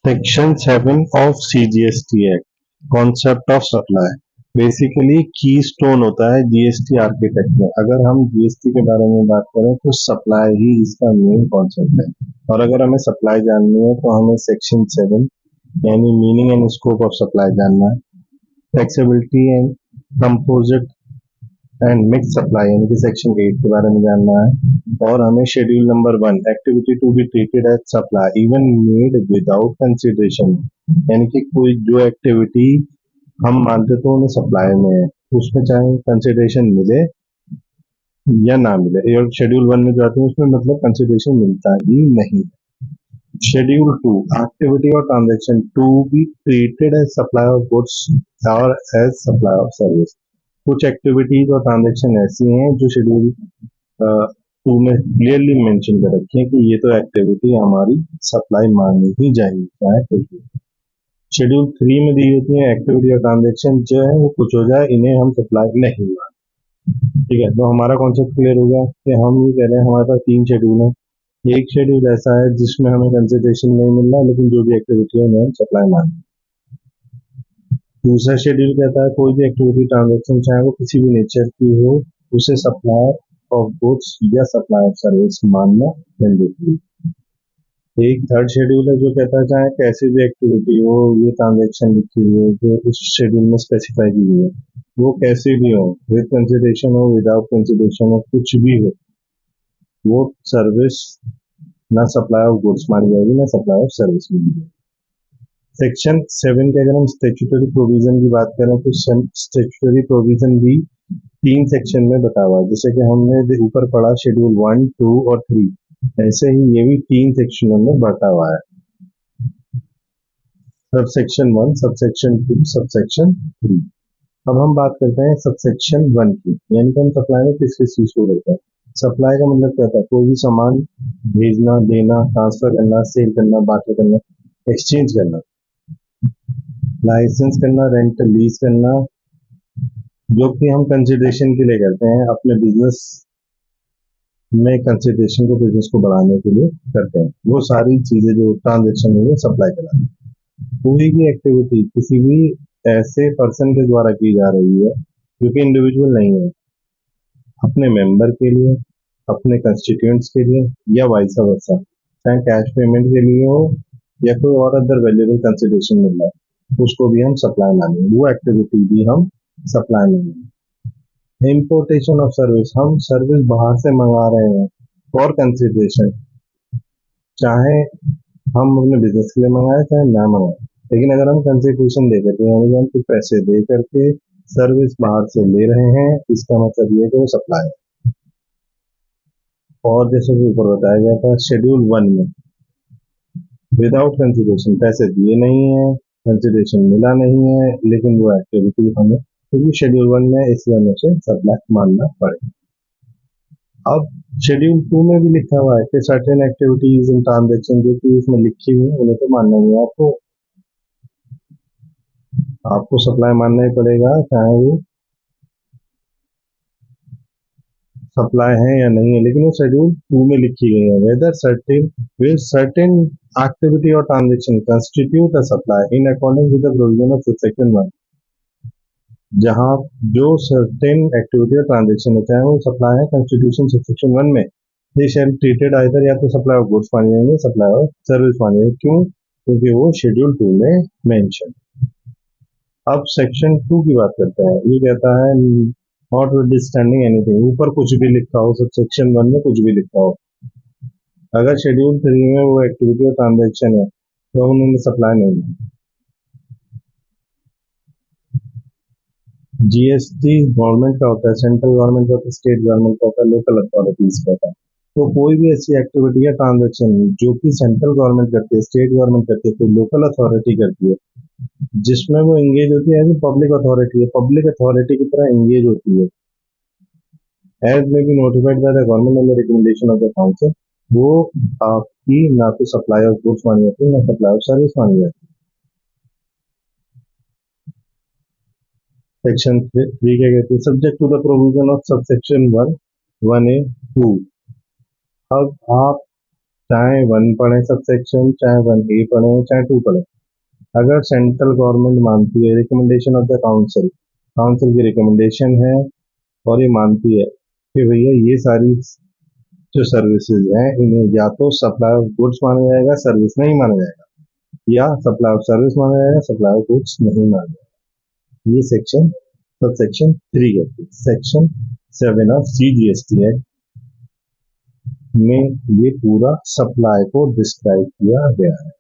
Section 7 of CGST act concept of supply basically की stone होता है जीएसटी आर्किटेक्ट में। अगर हम जीएसटी के बारे में बात करें तो सप्लाई ही इसका मेन कॉन्सेप्ट है, और अगर हमें सप्लाई जाननी है तो हमें सेक्शन 7 यानी meaning and scope of supply जानना है, flexibility and composite and mix supply यानी कि सेक्शन 8 के बारे में जानना है, और हमें schedule number 1 activity to be treated as supply even made without consideration यानी कि कोई जो एक्टिविटी हम मानते तो उन्हें सप्लाई में है उसमें चाहे कंसिडरेशन मिले या ना मिले, और शेड्यूल 1 में जो आते हैं उसमें मतलब कंसिडरेशन मिलता ही नहीं। शेड्यूल 2 एक्टिविटी और transaction to be treated as supply of goods और एज सप्लाई ऑफ सर्विस। कुछ एक्टिविटीज और ट्रांजेक्शन ऐसी हैं जो शेड्यूल 2 में क्लियरली मेंशन कर रखी है कि ये तो एक्टिविटी हमारी सप्लाई मानी ही जाएगी चाहे कुछ भी। शेड्यूल 3 में दी होती है एक्टिविटी और ट्रांजेक्शन जो है वो कुछ हो जाए इन्हें हम सप्लाई नहीं मानते। ठीक है, तो हमारा कॉन्सेप्ट क्लियर हो गया कि हम ये कह रहे हैं हमारे पास 3 शेड्यूल है। एक शेड्यूल ऐसा है जिसमें हमें कंसिडरेशन नहीं मिल रहा लेकिन जो भी एक्टिविटी है उन्हें हम सप्लाई मानते। दूसरा शेड्यूल कहता है कोई भी एक्टिविटी ट्रांजेक्शन चाहे वो किसी भी नेचर की हो उसे सप्लाई ऑफ गुड्स या सप्लाई ऑफ सर्विस मानना मैंडेटरी। एक थर्ड शेड्यूल है जो कहता है चाहे कैसी भी एक्टिविटी हो, ये ट्रांजेक्शन लिखी हुई है जो इस शेड्यूल में स्पेसिफाई की हुई है वो कैसे भी हो, विद कंसिडरेशन हो विदाउट कंसिडरेशन हो, कुछ भी हो, वो सर्विस ना सप्लाई ऑफ गुड्स मानी जाएगी ना सप्लाई ऑफ सर्विस मानी जाएगी। सेक्शन 7 के अगर हम स्टेचुटरी प्रोविजन की बात करें तो स्टेचुटरी प्रोविजन भी 3 सेक्शन में बता हुआ है। जैसे कि हमने ऊपर पढ़ा शेड्यूल 1, 2 और 3, ऐसे ही ये भी 3 सेक्शनों में बटा हुआ है। Sub section 1, sub section 2, sub section 3। अब हम बात करते हैं सब सेक्शन 1 की, यानी कि हम सप्लाई में किस किस चीज को करते हैं। सप्लाई का मतलब क्या होता है, कोई भी सामान भेजना, देना, ट्रांसफर करना, सेल करना, बार्टर करना, एक्सचेंज करना, लाइसेंस करना, रेंट लीज करना, जो कि हम कंसिडरेशन के लिए करते हैं अपने बिजनेस में, कंसिडरेशन को बिजनेस को बढ़ाने के लिए करते हैं। वो सारी चीजें जो ट्रांजेक्शन है सप्लाई कराते हैं। कोई भी एक्टिविटी किसी भी ऐसे पर्सन के द्वारा की जा रही है जो कि इंडिविजुअल नहीं है, अपने मेंबर के लिए, अपने कंस्टिट्यूएंट्स के लिए या वाइस वर्सा, चाहे कैश पेमेंट के लिए हो या कोई और अदर वैल्यूएबल कंसिडरेशन मिल रहा है, उसको भी हम सप्लाई मानेंगे, वो एक्टिविटी भी हम सप्लाई मानेंगे। इम्पोर्टेशन ऑफ सर्विस, हम सर्विस बाहर से मंगा रहे हैं फॉर कंसिडरेशन, चाहे हम अपने बिजनेस के लिए मंगाए चाहे ना मंगाए, लेकिन अगर हम कंसिडरेशन दे करके यानी हम कुछ पैसे दे करके सर्विस बाहर से ले रहे हैं, इसका मतलब ये कि वो सप्लाई है। और जैसे कि ऊपर बताया गया था शेड्यूल 1 में विदाउट कंसिडरेशन पैसे दिए नहीं है, कंसिडरेशन मिला नहीं है, लेकिन वो एक्टिविटी हमें क्योंकि शेड्यूल 1 में इसलिए हमें उसे सप्लाई मानना पड़ेगा। अब शेड्यूल 2 में भी लिखा हुआ है कि सर्टेन एक्टिविटीज इन ट्रांजेक्शन जो कि उसमें लिखी हुई है उन्हें तो मानना ही है, आपको सप्लाई मानना ही पड़ेगा चाहे वो सप्लाई है या नहीं है, लेकिन वो शेड्यूल 2 में लिखी गई है वेदर सर्टेन एक्टिविटी और transaction constitute a supply in according with the provision of section 1, जहां जो सर्टेन एक्टिविटी और ट्रांजेक्शन होता है वो सप्लाई है कंस्टिट्यूशन सेक्शन 1 में, दे शैल ट्रीटेड आइदर या तो सप्लाई ऑफ गुड्स माने जाएंगे सप्लाई ऑफ सर्विस माने जाएंगे। क्यों? क्योंकि वो शेड्यूल 2 में मेंशन। अब सेक्शन 2 की बात करते हैं। ये कहता है नॉट विथस्टैंडिंग एनीथिंग, ऊपर कुछ भी लिखा हो, सब सेक्शन 1 में कुछ भी लिखा हो, अगर शेड्यूल 3 में वो एक्टिविटी और ट्रांजेक्शन है तो उन्होंने सप्लाई नहीं है। जीएसटी गवर्नमेंट का होता है, सेंट्रल गवर्नमेंट का होता है, स्टेट गवर्नमेंट का होता है, लोकल अथॉरिटीज का होता है। तो कोई भी ऐसी एक्टिविटी या ट्रांजेक्शन जो कि सेंट्रल गवर्नमेंट करती है, स्टेट गवर्नमेंट करती है, तो लोकल अथॉरिटी करती है, जिसमें वो एंगेज होती है एज पब्लिक अथॉरिटी है, पब्लिक अथॉरिटी की तरह एंगेज होती है, एज में be notified by the government on the recommendation of the council, वो आपकी ना तो सप्लाई ऑफ गुड्स मानी जाती है ना सप्लाई ऑफ सर्विस मानी जाती है। सेक्शन 3 क्या कहते हैं, subject to the provision of subsection 1, 1A, 2। अब आप चाहे 1 पढ़े सबसेक्शन, चाहे 1A पढ़े, चाहे 2 पढ़े, अगर सेंट्रल गवर्नमेंट मानती है, recommendation of the council, council की रिकमेंडेशन है और ये मानती है कि भैया ये सारी जो सर्विसेज हैं इन्हें या तो सप्लाई ऑफ गुड्स माना जाएगा, सर्विस नहीं माना जाएगा, या सप्लाई ऑफ सर्विस माना जाएगा, सप्लाई ऑफ गुड्स नहीं माना जाएगा। ये सेक्शन सब सेक्शन 3 कहती है। सेक्शन 7 ऑफ CGST एक्ट में ये पूरा सप्लाई को डिस्क्राइब किया गया है।